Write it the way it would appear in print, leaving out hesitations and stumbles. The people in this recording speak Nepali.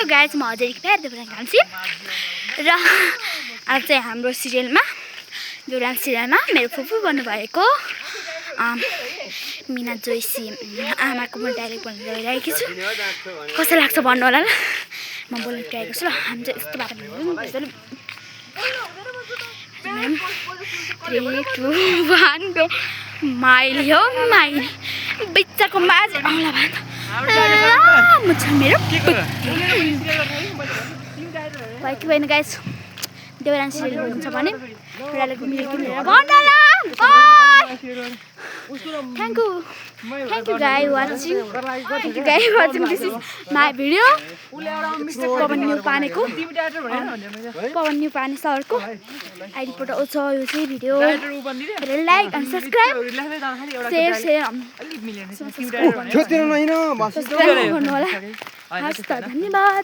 हेलो गाइस, म अझै प्यार देवरान कान्छी र आज चाहिँ हाम्रो सिरियलमा देवरान सिरियलमा मेरो फुपू बन्नुभएको मिना जोइसी आमाको म डाइरेक्ट भन्न गइरहेकी छु। कस्तो लाग्छ भन्नु होला ल। म बोल्न गएको छु ल। हामी चाहिँ यस्तो बाटो हिँड्छौँ। 3 2 1 गो। माइली हो माइली बिच्चाको माझ आउला भात मुछ मेरो बाइक भएन गाइस। देवरान सिरियल हुन्छ भने एउटाले घुमेर किनेर भन्नु Thank you guys watching this is my video. Pawan न्यू पानेको पवन न्यू पाने सरको आइडीबाट आउँछ यो चाहिँ भिडियो। लाइक एन्ड सब्स्क्राइब शेयर गर्नु होला। हस् त धन्यवाद।